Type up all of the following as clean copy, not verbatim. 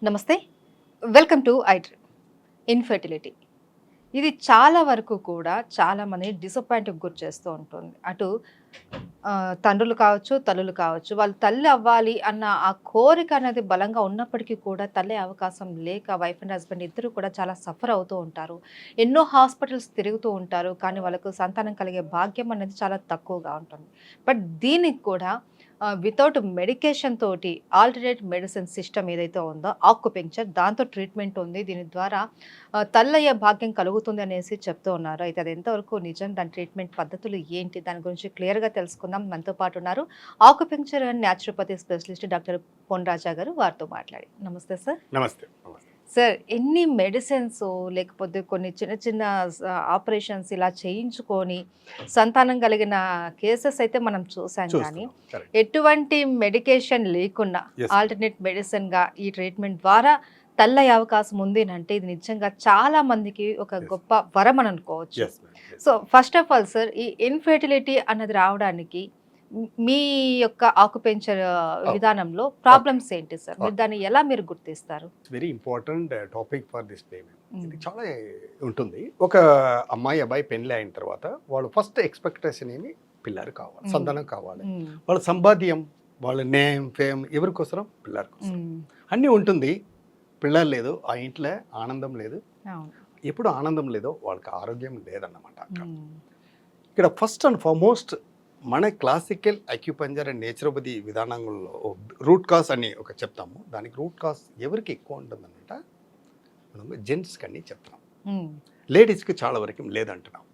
నమస్తే. Welcome to iDream. Infertility ఇది చాలా వరకు కూడా చాలామంది డిసప్పాయింట్‌కి గురి చేస్తూ ఉంటుంది. అటు తండ్రులు కావచ్చు, తల్లులు కావచ్చు. వాళ్ళు తల్లి అవ్వాలి అన్న ఆ కోరిక అనేది బలంగా ఉన్నప్పటికీ కూడా తల్లి అవకాశం లేక వైఫ్ అండ్ హస్బెండ్ ఇద్దరు కూడా చాలా సఫర్ అవుతూ ఉంటారు. ఎన్నో హాస్పిటల్స్ తిరుగుతూ ఉంటారు. కానీ వాళ్ళకు సంతానం కలిగే భాగ్యం అనేది చాలా తక్కువగా ఉంటుంది. బట్ దీనికి కూడా వితౌట్ మెడికేషన్ తోటి ఆల్టర్నేట్ మెడిసిన్ సిస్టమ్ ఏదైతే ఉందో ఆక్యుపెంక్చర్ దాంతో ట్రీట్మెంట్ ఉంది. దీని ద్వారా తల్లయ్యే భాగ్యం కలుగుతుంది అనేసి చెప్తూ ఉన్నారు. అయితే అది ఎంతవరకు నిజం, దాని ట్రీట్మెంట్ పద్ధతులు ఏంటి, దాని గురించి క్లియర్గా తెలుసుకుందాం. మనతో పాటు ఉన్నారు ఆక్యుపెంక్చర్ అండ్ న్యాచురోపతి స్పెషలిస్ట్ డాక్టర్ పొన్ రాజా గారు. వారితో మాట్లాడి నమస్తే సార్. నమస్తే. సార్, ఎన్ని మెడిసిన్స్ లేకపోతే కొన్ని చిన్న చిన్న ఆపరేషన్స్ ఇలా చేయించుకొని సంతానం కలిగిన కేసెస్ అయితే మనం చూసాం. కానీ ఎటువంటి మెడికేషన్ లేకుండా ఆల్టర్నేట్ మెడిసిన్గా ఈ ట్రీట్మెంట్ ద్వారా తల్లయ్యే అవకాశం ఉంది అంటే ఇది నిజంగా చాలా మందికి ఒక గొప్ప వరం అని అనుకోవచ్చు. So first of all sir, ఈ ఇన్ఫెర్టిలిటీ అన్నది రావడానికి మీ యొక్క ఆక్యుపెంచర్ విధానంలో ప్రాబ్లమ్స్ ఏంటి సార్? మీరు దాన్ని ఎలా మీరు గుర్తిస్తారు? Very important topic for this payment. ఇది చాలా ఉంటుంది. ఒక అమ్మాయి అబ్బాయి పెళ్లి అయిన తర్వాత వాళ్ళు ఫస్ట్ ఎక్స్పెక్టేషన్ ఏమి, పిల్లలు కావాలి, సంతానం కావాలి. వాళ్ళ సంపాద్యం, వాళ్ళ నేమ్ ఫేమ్ ఎవరికోసరం? పిల్లల కోసం. అన్నీ ఉంటుంది. పిల్లలు లేదు, ఆ ఇంట్లో ఆనందం లేదు. ఎప్పుడు ఆనందం లేదో వాళ్ళకి ఆరోగ్యం లేదన్నమాట. ఇక్కడ ఫస్ట్ అండ్ ఫార్మోస్ట్ మన క్లాసికల్ అక్యుపంజర్ అండ్ నేచురోపతి విధానంలో రూట్ కాజ్ అని ఒక చెప్తాము. దానికి రూట్ కాజ్ ఎవరికి ఎక్కువ ఉంటుందన్నమాట, మనం జెంట్స్కి అని చెప్తున్నాం. లేడీస్కి చాలా వరకు లేదంటున్నాం.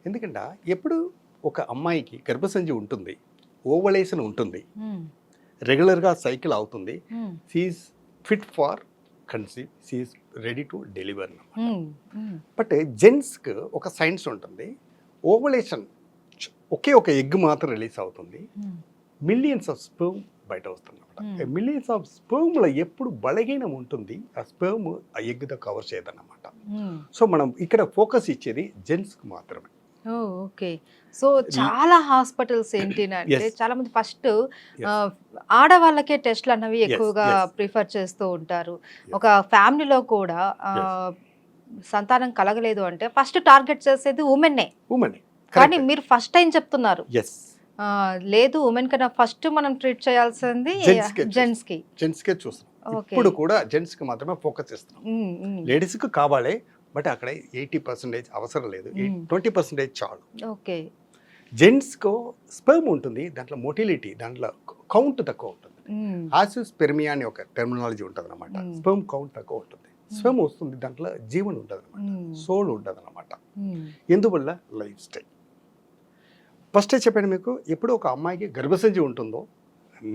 ఎందుకంటే ఎప్పుడు ఒక అమ్మాయికి గర్భసంచి ఉంటుంది, ఓవలేషన్ ఉంటుంది, రెగ్యులర్గా సైకిల్ అవుతుంది, she's fit for conceive, she's ready to deliver. But జెంట్స్కి ఒక సైన్స్ ఉంటుంది. ఓవలేషన్ ఒకే ఒక ఎగ్ మాత్రం రిలీజ్ అవుతుంది, మిలియన్స్ ఆఫ్ స్పెర్మ్ బయట వస్తుంది అనమాట. మిలియన్స్ ఆఫ్ స్పెర్మ్లో ఎప్పుడు బలహీనం ఉంటుంది, ఆ స్పెర్మ్ ఆ ఎగ్తో కవర్ చేయదన్నమాట. సో మనం ఇక్కడ ఫోకస్ ఇచ్చేది జెంట్స్కి మాత్రమే. ఓకే. సో చాలా హాస్పిటల్స్ ఏంటి అంటే చాలా మంది ఫస్ట్ ఆడవాళ్ళకే టెస్ట్లు అన్నవి ఎక్కువగా ప్రిఫర్ చేస్తూ ఉంటారు. ఒక ఫ్యామిలీలో కూడా సంతానం కలగలేదు అంటే ఫస్ట్ టార్గెట్ చేసేది ఉమెన్నే. కానీ మీరు ఫస్ట్ టైం చెప్తున్నారు, లేదు ఉమెన్ కన్నా ఫస్ట్ మనం ట్రీట్ చేయాల్సింది జెంట్స్కే చూస్తాం. ఇప్పుడు కూడా జెంట్స్కి మాత్రమే ఫోకస్ చేస్తున్నాం. లేడీస్కి కావాలి, బట్ అక్కడ 80% అవసరం లేదు, 20% చాలు. ఓకే. జెంట్స్కు స్పెర్మ్ ఉంటుంది, దాంట్లో మోటిలిటీ, దాంట్లో కౌంట్ తక్కువ ఉంటుంది. ఆసిస్పెర్మియా అని ఒక టెర్మినాలజీ ఉంటుంది అనమాట. స్పెర్మ్ కౌంట్ తక్కువ ఉంటుంది. స్పెర్మ్ వస్తుంది, దాంట్లో జీవన్ ఉంటుంది అనమాట, సోల్ ఉంటుంది అనమాట. ఎందువల్ల? Life style. ఫస్టే చెప్పాను మీకు, ఎప్పుడు ఒక అమ్మాయికి గర్భసంచి ఉంటుందో,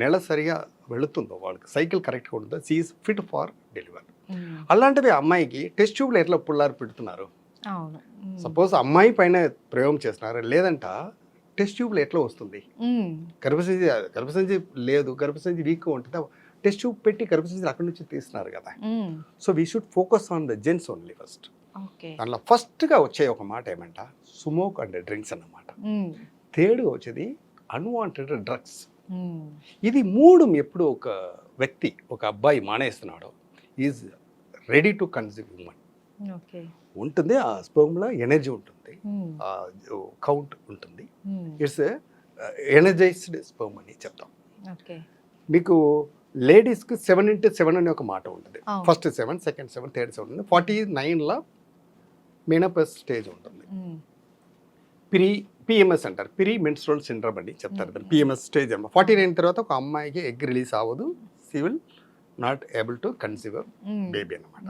నెల సరిగా వెళుతుందో, వాళ్ళకి సైకిల్ కరెక్ట్గా ఉంటుందో, షీఈస్ ఫిట్ ఫార్ డెలివరీ. అలాంటివి అమ్మాయికి టెస్ట్ ట్యూబ్లో ఎట్లా పుల్లారు పెడుతున్నారు? సపోజ్ అమ్మాయి పైన ప్రయోగం చేస్తున్నారు, లేదంట టెస్ట్ ట్యూబ్లో ఎట్లా వస్తుంది? గర్భసంచి లేదు, గర్భసంచి వీక్గా ఉంటుందా, టెస్ట్ ట్యూబ్ పెట్టి గర్భసంచి అక్కడి నుంచి తీస్తున్నారు కదా. So we should focus on the gents only first. దాంట్లో ఫస్ట్గా వచ్చే ఒక మాట ఏమంట, స్మోక్ అండ్ డ్రింక్స్ అన్నమాట. థర్డ్గా వచ్చేది అన్వాంటెడ్ డ్రగ్స్. ఇది మూడు ఎప్పుడు ఒక వ్యక్తి, ఒక అబ్బాయి మానేస్తున్నాడో, is ready to conceive women ఉంటుంది. ఆ స్పెర్మ్లో ఎనర్జీ ఉంటుంది, కౌంట్ ఉంటుంది. ఇట్స్ ఎనర్జైజ్డ్ స్పెర్మ్ అని చెప్తాం. మీకు లేడీస్కి 7x7 అనే ఒక మాట ఉంటుంది. ఫస్ట్ 7, సెకండ్ 7, థర్డ్ 7 ఉంది. 49లో మెనోపాజ్ స్టేజ్ ఉంటుంది. పిఎంఎస్ అంటారు, ప్రీ మెన్స్ట్రువల్ సిండ్రోమ్ అని చెప్తారు. పిఎంఎస్ స్టేజ్ అన్నమాట. 49 తర్వాత ఒక అమ్మాయికి ఎగ్ రిలీజ్ అవ్వదు, she will not able to conceive baby అనమాట.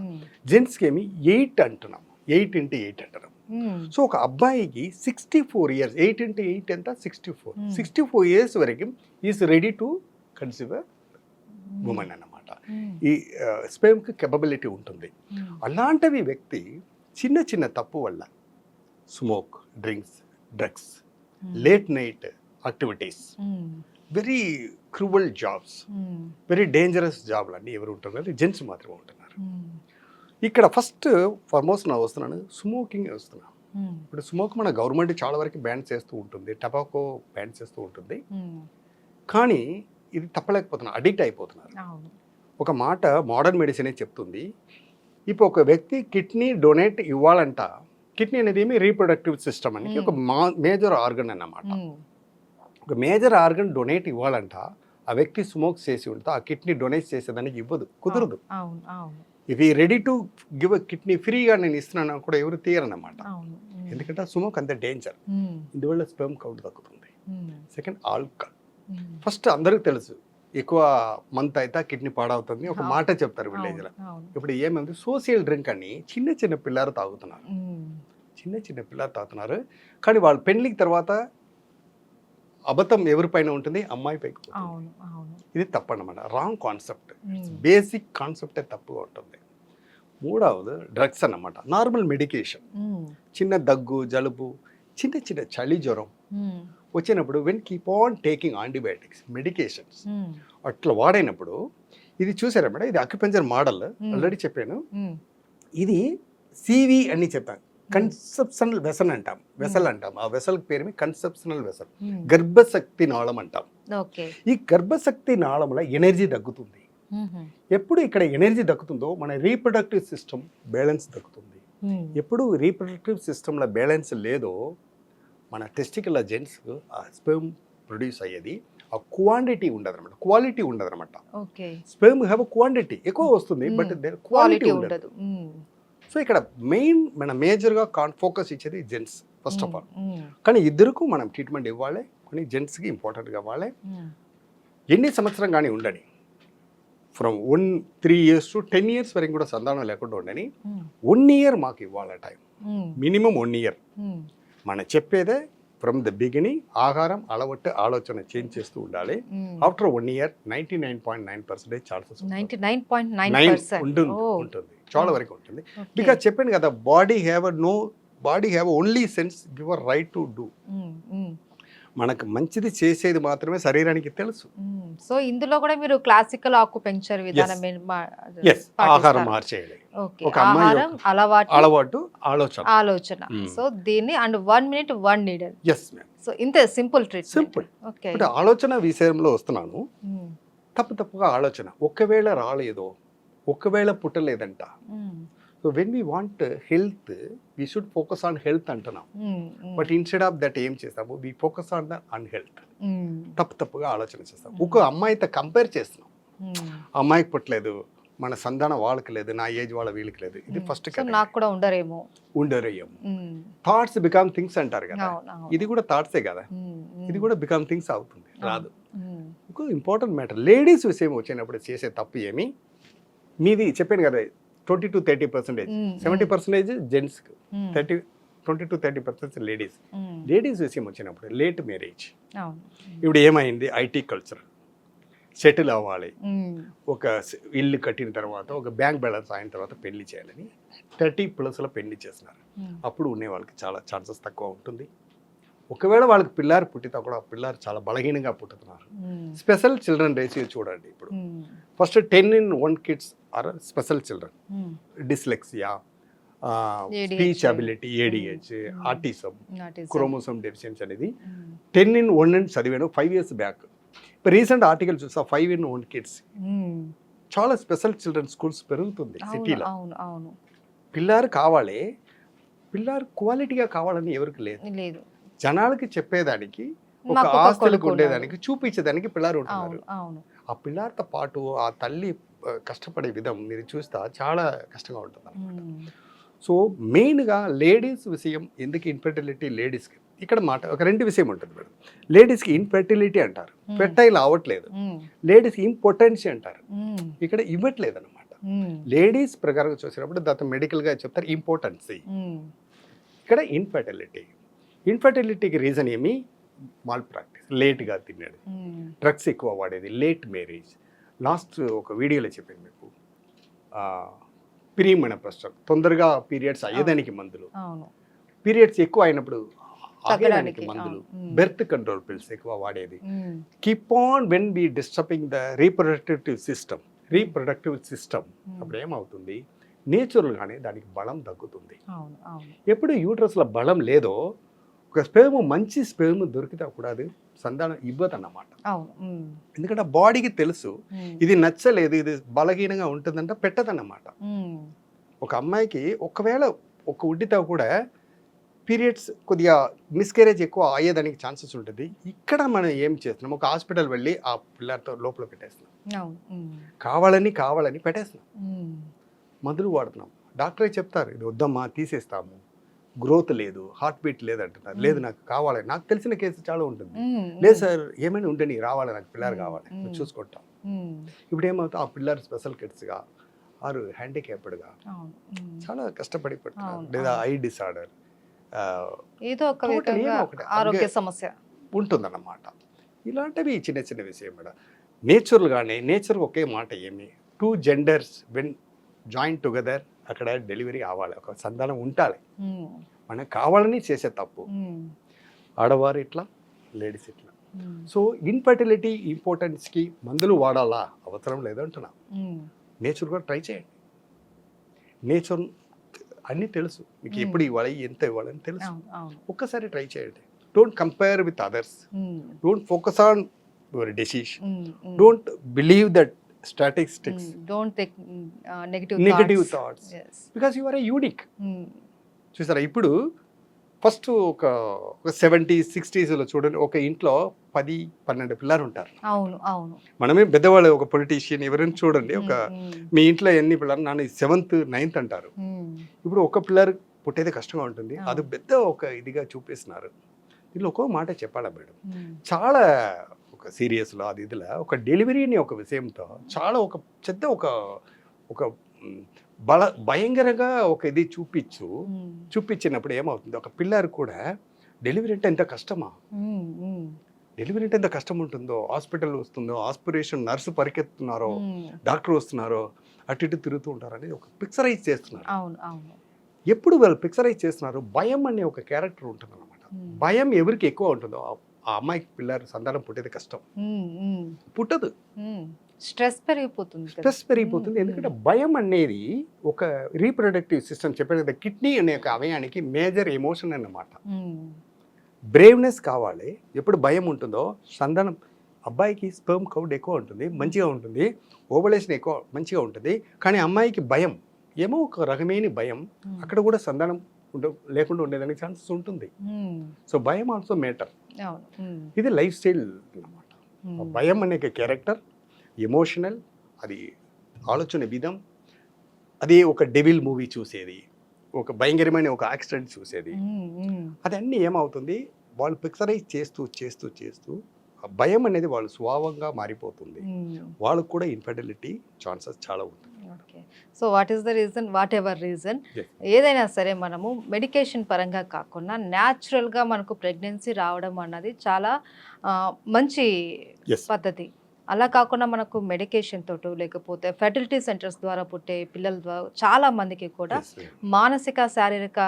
జెంట్స్కి ఏమి 8 అంటున్నాము, 8x8 అంటున్నాము. సో ఒక అబ్బాయికి 64 ఇయర్స్, 8x8 ఎంత? 64 ఇయర్స్ వరకు is ready to conceive women అన్నమాట. ఈ స్పెర్మ్కి కెపబిలిటీ ఉంటుంది. అలాంటివి వ్యక్తి చిన్న చిన్న తప్పు వల్ల smoke, drugs, late night activities, very cruel jobs, very dangerous జాబ్లు అన్నీ ఎవరు ఉంటున్నారు? జెంట్స్ మాత్రమే ఉంటున్నారు. ఇక్కడ ఫస్ట్ ఫార్మోస్ట్ నా వస్తున్నాను, స్మోకింగ్ వస్తున్నాను. ఇప్పుడు స్మోక్ మన గవర్నమెంట్ చాలా వరకు బ్యాన్ చేస్తూ ఉంటుంది, టబాకో బ్యాన్ చేస్తూ ఉంటుంది. కానీ ఇది తప్పలేకపోతున్నారు, అడిక్ట్ అయిపోతున్నారు. ఒక మాట మోడర్న్ మెడిసినే చెప్తుంది. ఇప్పుడు ఒక వ్యక్తి కిడ్నీ డొనేట్ ఇవ్వాలంట. కిడ్నీ అనేది ఏమి రీప్రొడక్టివ్ సిస్టమ్ అని ఒక మేజర్ ఆర్గన్ అన్నమాట. ఒక మేజర్ ఆర్గన్ డొనేట్ ఇవ్వాలంట, ఆ వ్యక్తి స్మోక్ చేసి ఉంటే ఆ కిడ్నీ డొనేట్ చేసేదానికి ఇవ్వదు, కుదరదు. ఇఫ్ ఈ రెడీ టు గివ్ కిడ్నీ ఫ్రీగా నేను ఇస్తున్నాను కూడా ఎవరు తీయరన్నమాట. ఎందుకంటే స్మోక్ అంత డేంజర్. ఇందువల్ల స్పెర్మ్ కౌంట్ తగ్గుతుంది. Second, alcohol. ఫస్ట్ అందరికి తెలుసు, ఎక్కువ మంత్ అయితే కిడ్నీ పాడవుతుంది ఒక మాట చెప్తారు విలేజ్లో. ఇప్పుడు ఏమైంది, సోషల్ డ్రింక్ అని చిన్న చిన్న పిల్లలు తాగుతున్నారు. కానీ వాళ్ళు పెళ్లికి తర్వాత అబద్ధం ఎవరిపైన ఉంటుంది, అమ్మాయి పైకి. ఇది తప్పన్నమాట, రాంగ్ కాన్సెప్ట్. బేసిక్ కాన్సెప్టే తప్పుగా ఉంటుంది. మూడవది డ్రగ్స్ అన్నమాట. నార్మల్ మెడికేషన్, చిన్న దగ్గు, జలుబు, చిన్న చిన్న చలి, జ్వరం వచ్చినప్పుడు when keep on taking antibiotics medications అట్లా వాడైనప్పుడు, ఇది చూసారా మేడం, ఇది అక్యుపెంచర్ మోడల్ ఆల్రెడీ చెప్పాను. ఇది సివి అని చెప్పాను, కన్సెప్షనల్ వెసల్ అంటాం. ఆ వెసల్ పేరు కన్సెప్షనల్ వెసల్, గర్భశక్తి నాళం అంటాం. ఈ గర్భశక్తి నాళంలో ఎనర్జీ తగ్గుతుంది. ఎప్పుడు ఇక్కడ ఎనర్జీ దక్కుతుందో మన రీప్రొడక్టివ్ సిస్టమ్ బ్యాలెన్స్ దక్కుతుంది. ఎప్పుడు రీప్రొడక్టివ్ సిస్టంలో బ్యాలెన్స్ లేదో మన టెస్టికల్ జెంట్స్ ఆ స్పెర్మ్ ప్రొడ్యూస్ అయ్యేది ఆ క్వాంటిటీ ఉండదు అనమాట, క్వాలిటీ ఉండదు అనమాట. స్పెర్మ్ హ్యావ్ క్వాంటిటీ ఎక్కువ వస్తుంది, బట్ క్వాలిటీ ఉండదు. సో ఇక్కడ మన మేజర్గా ఫోకస్ ఇచ్చేది జెంట్స్ ఫస్ట్ ఆఫ్ ఆల్. కానీ ఇద్దరుకు మనం ట్రీట్మెంట్ ఇవ్వాలి, కానీ జెంట్స్కి ఇంపార్టెంట్గా ఇవ్వాలి. ఎన్ని సంవత్సరం కానీ ఉండని, ఫ్రమ్ 3 years to 10 years వరకు కూడా సంతానం లేకుండా ఉండని. 1 year మాకు ఇవ్వాలి టైం, మినిమం 1 year. మనం చెప్పేదే ఫ్రమ్ ద బిగినింగ్ ఆహారం అలవట్టు ఆలోచన చేంజ్ చేస్తూ ఉండాలి. ఆఫ్టర్ 1 year 99.9% ఛాన్సెస్ ఉంటుంది, చాలా వరకు ఉంటుంది. బికాజ్ చెప్పాను కదా, body have only sense giver right to do. మనకు మంచిది చేసేది మాత్రమే శరీరానికి తెలుసు. సో ఇందులో కూడా మీరు క్లాసికల్ ఆక్యుపెంక్చర్ విధానం ఆహారం మార్చేయాలి, ఒక అమ్మాయి అలవాటు ఆలోచన. సో దీన్ని అండ్ 1 minute 1 needle. సో ఇంతే సింపుల్ ట్రీట్మెంట్. సింపుల్. అంటే ఆలోచన విషయంలో వస్తున్నాను. తప్పుగా ఆలోచన, ఒకవేళ రాలేదో, ఒకవేళ పుట్టలేదంట. So when we want health, we should focus on health అంటున్నాం. బట్ ఇన్స్టెడ్ ఆఫ్ దట్ ఏం చేస్తాము, we focus on the unhealth. తప్పుగా ఆలోచన చేస్తాం. ఒక అమ్మాయితో కంపేర్ చేస్తున్నాం, అమ్మాయికి పుట్టలేదు, మన సంతానం వాళ్ళకి లేదు, నా ఏజ్ వాళ్ళ వీళ్ళకి లేదు. ఇది ఫస్ట్ నాకు కూడా ఉండరేమో. థాట్స్ బికమ్ థింగ్స్ అంటారు కదా, ఇది కూడా థాట్సే కదా, ఇది కూడా బికమ్ థింగ్స్ అవుతుంది, రాదు. ఇంకో ఇంపార్టెంట్ మ్యాటర్, లేడీస్ విషయం వచ్చినప్పుడు చేసే తప్పు ఏమి, మీది చెప్పాను కదా 20 to 30%, 70% gents, 20 to 30% ladies. Ladies విషయం వచ్చినప్పుడు లేట్ మ్యారేజ్. ఇప్పుడు ఏమైంది, ఐటీ కల్చర్, సెటిల్ అవ్వాలి, ఒక ఇల్లు కట్టిన తర్వాత, ఒక బ్యాంక్ బ్యాలెన్స్ అయిన తర్వాత పెళ్లి చేయాలని 30+ పెళ్లి చేస్తున్నారు. అప్పుడు ఉండే వాళ్ళకి చాలా ఛాన్సెస్ తక్కువ ఉంటుంది. ఒకవేళ వాళ్ళకి పిల్లారు పుట్టితే కూడా పిల్లారు చాలా బలహీనంగా పుట్టుతున్నారు. స్పెషల్ చిల్డ్రన్ రేషియో చూడండి. ఇప్పుడు first 10 in 1 kids are special children. Dyslexia, speech ability, ADHD, autism, chromosome deficiency అనేది 10 in 1 అని చదివాను 5 years బ్యాక్. ఇప్పుడు రీసెంట్ ఆర్టికల్ చూసా 5 in 1 kids. చాలా స్పెషల్ చిల్డ్రన్ స్కూల్స్ పెరుగుతుంది సిటీలో. పిల్లారు కావాలి, పిల్లారు క్వాలిటీగా కావాలని ఎవరికి లేదు. జనాలకి చెప్పేదానికి, ఒక ఆస్తులకు ఉండేదానికి, చూపించేదానికి పిల్లారు ఉంటున్నారు. ఆ పిల్లారితో పాటు ఆ తల్లి కష్టపడే విధం మీరు చూస్తా చాలా కష్టంగా ఉంటుంది అన్నమాట. సో మెయిన్గా లేడీస్ విషయం ఎందుకు ఇన్ఫెర్టిలిటీ లేడీస్కి, ఇక్కడ మాట ఒక 2 విషయం ఉంటుంది మేడం. లేడీస్కి ఇన్ఫెర్టిలిటీ అంటారు, ఫెర్టైల్ అవ్వట్లేదు. లేడీస్కి ఇంపార్టెన్సీ అంటారు, ఇక్కడ ఇవ్వట్లేదు అనమాట. లేడీస్ ప్రకారం చూసినప్పుడు దాంతో మెడికల్గా చెప్తారు ఇంపార్టెన్సీ, ఇక్కడ ఇన్ఫెర్టిలిటీకి రీజన్ ఏమి, మాల్ ప్రాక్టీస్, లేట్గా తినేది, డ్రగ్స్ ఎక్కువ వాడేది, లేట్ మ్యారేజ్. లాస్ట్ ఒక వీడియోలో చెప్పాను మీకు, ప్రీమెనోపాజ్, తొందరగా పీరియడ్స్ అయ్యేదానికి మందులు, పీరియడ్స్ ఎక్కువ అయినప్పుడు ఆగడానికి మందులు, బెర్త్ కంట్రోల్ పిల్స్ ఎక్కువ వాడేది. Keep on when be disturbing the reproductive system. అప్పుడు ఏమవుతుంది, నేచురల్గానే దానికి బలం తగ్గుతుంది. ఎప్పుడు యూట్రస్లో బలం లేదో ఒక స్పెర్మ్ మంచి స్పెర్మ్ దొరికితే కూడా అది సంతానం ఇవ్వదన్నమాట. అవును. ఎందుకంటే బాడీకి తెలుసు ఇది నచ్చలేదు, ఇది బలహీనంగా ఉంటుందంటే పెట్టదన్నమాట. ఒక అమ్మాయికి ఒకవేళ ఒక ఉడ్డితో కూడా పీరియడ్స్ కొద్దిగా మిస్కేరేజ్ ఎక్కువ అయ్యేదానికి ఛాన్సెస్ ఉంటుంది. ఇక్కడ మనం ఏం చేస్తున్నాం, ఒక హాస్పిటల్ వెళ్ళి ఆ పిల్లర్తో లోపల పెట్టేస్తున్నాం, కావాలని పెట్టేస్తున్నాం, మందులు వాడుతున్నాం. డాక్టరే చెప్తారు ఇది వద్దమ్మా తీసేస్తాము, గ్రోత్ లేదు, హార్ట్ బీట్ లేదు అంటున్నారు. లేదు నాకు కావాలి, నాకు తెలిసిన కేసు చాలా ఉంటుంది. లేదు సార్ ఏమైనా ఉండని రావాలి, నాకు పిల్లర్ కావాలి, చూసుకుంటాం. ఇప్పుడు ఏమవుతుంది, ఆ పిల్లర్ స్పెషల్ కిడ్స్గా ఆరు హ్యాండిక్యాప్డ్గా చాలా కష్టపడి పెడుతున్నారు, లేదా ఐ డిసార్డర్ ఏదో ఒక ఆరోగ్య సమస్య ఉంటుందన్నమాట. ఇలాంటివి చిన్న చిన్న విషయం మేడం. నేచురల్గానే నేచర్ ఒకే మాట ఏమి, 2 జెండర్స్ వెన్ జాయిన్ టుగెదర్ అక్కడ డెలివరీ అవ్వాలి, ఒక సంతానం ఉండాలి. మనకు కావాలని చేసే తప్పు, ఆడవారు ఇట్లా, లేడీస్ ఇట్లా. సో ఇన్ఫర్టిలిటీ ఇంపార్టెన్స్కి మందులు వాడాలా అవసరం లేదంటున్నా. నేచర్ కూడా ట్రై చేయండి. నేచర్ అన్నీ తెలుసు మీకు, ఎప్పుడు ఇవ్వాలి, ఎంత ఇవ్వాలని తెలుసు. ఒక్కసారి ట్రై చేయండి. Don't compare with others, don't focus on your decision, don't believe that statistics, don't take negative thoughts, because you are a unique. చూసారా, ఇప్పుడు ఫస్ట్ ఒక 70s 60sలో చూడండి, ఒక ఇంట్లో 10-12 పిల్లలు ఉంటారు. అవును అవును. మనమే పెద్దవాళ్ళు, ఒక పొలిటీషియన్ ఎవరైనా చూడండి, ఒక మీ ఇంట్లో ఎన్ని పిల్లలు, నాన్న 7th 9th అంటారు. ఇప్పుడు ఒక పిల్లలు పుట్టేది కష్టంగా ఉంటుంది, అది పెద్ద ఒక ఇదిగా చూపిస్తున్నారు. దీనిలో ఒక మాట చెప్పాలా మేడం, చాలా ఒక సీరియస్లో అది ఇదిలా ఒక డెలివరీని ఒక విషయంతో చాలా ఒక చెత్త ఒక భయంకరంగా ఒక ఇది చూపించినప్పుడు ఏమవుతుంది, ఒక పిల్లలు కూడా డెలివరీ అంటే ఎంత కష్టమా, డెలివరీ అంటే ఎంత కష్టం ఉంటుందో, హాస్పిటల్ వస్తుందో, ఆస్పిరేషన్ నర్సు పరిగెత్తున్నారో, డాక్టర్ వస్తున్నారో, అటు ఇటు తిరుగుతూ ఉంటారు అనేది ఒక పిక్చరైజ్ చేస్తున్నారు. ఎప్పుడు వాళ్ళు పిక్చరైజ్ చేస్తున్నారు, భయం అనే ఒక క్యారెక్టర్ ఉంటుంది అనమాట. భయం ఎవరికి ఎక్కువ ఉంటుందో ఆ అమ్మాయికి పిల్లలు సంతానం పుట్టేది కష్టం, పుట్టదు, స్ట్రెస్ పెరిగిపోతుంది. ఎందుకంటే భయం అనేది ఒక రీప్రొడక్టివ్ సిస్టమ్ చెప్పేది కదా, కిడ్నీ అనే ఒక అవయానికి మేజర్ ఎమోషన్ అన్నమాట. బ్రేవ్నెస్ కావాలి. ఎప్పుడు భయం ఉంటుందో సంతానం, అబ్బాయికి స్పెర్మ్ కౌంట్ ఎక్కువ ఉంటుంది, మంచిగా ఉంటుంది, ఓవలేషన్ ఎక్కువ మంచిగా ఉంటుంది. కానీ అమ్మాయికి భయం ఏమో ఒక రకమైన భయం, అక్కడ కూడా సంతానం లేకుండా ఉండేదానికి ఛాన్సెస్ ఉంటుంది. సో భయం ఆల్సో మేటర్. ఇది లైఫ్ స్టైల్ అన్నమాట. భయం అనే క్యారెక్టర్, ఎమోషనల్, అది ఆలోచన విధం, అది ఒక డెవిల్ మూవీ చూసేది, ఒక భయంకరమైన ఒక యాక్సిడెంట్ చూసేది, అదన్నీ ఏమవుతుంది, వాళ్ళు పిక్చరైజ్ చేస్తూ ఆ భయం అనేది వాళ్ళు స్వభావంగా మారిపోతుంది. వాళ్ళకు కూడా ఇన్ఫర్టిలిటీ ఛాన్సెస్ చాలా ఉంటుంది. So what is the reason, what ever reason, ఏదైనా సరే మనము మెడికేషన్ పరంగా కాకుండా న్యాచురల్గా మనకు ప్రెగ్నెన్సీ రావడం అన్నది చాలా మంచి పద్ధతి. అలా కాకుండా మనకు మెడికేషన్ తోటి లేకపోతే ఫెర్టిలిటీ సెంటర్స్ ద్వారా పుట్టే పిల్లల ద్వారా చాలా మందికి కూడా మానసిక శారీరక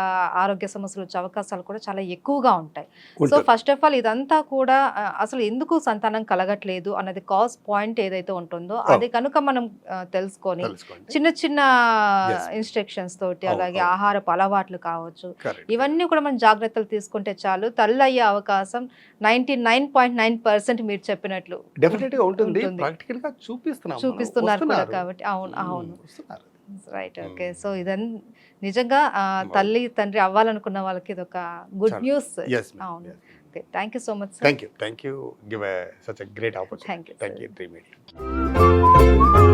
ఆరోగ్య సమస్యలు వచ్చే అవకాశాలు కూడా చాలా ఎక్కువగా ఉంటాయి. సో ఫస్ట్ ఆఫ్ ఆల్ ఇదంతా కూడా అసలు ఎందుకు సంతానం కలగట్లేదు అన్నది కాజ్ పాయింట్ ఏదైతే ఉంటుందో అది కనుక మనం తెలుసుకొని చిన్న చిన్న ఇన్స్ట్రక్షన్స్ తోటి, అలాగే ఆహారపు అలవాట్లు కావచ్చు, ఇవన్నీ కూడా మనం జాగ్రత్తలు తీసుకుంటే చాలు, తల్లి అయ్యే అవకాశం 99.9% మీరు చెప్పినట్లు చూపిస్తున్నారు కూడా. కాబట్టి అవును రైట్. ఓకే. సో ఇదన్ నిజంగా తల్లి తండ్రి అవ్వాలనుకున్న వాళ్ళకి ఇది ఒక గుడ్ న్యూస్. అవును. Okay, thank you so much. Thank you give such a great opportunity. Thank you, Dream Media.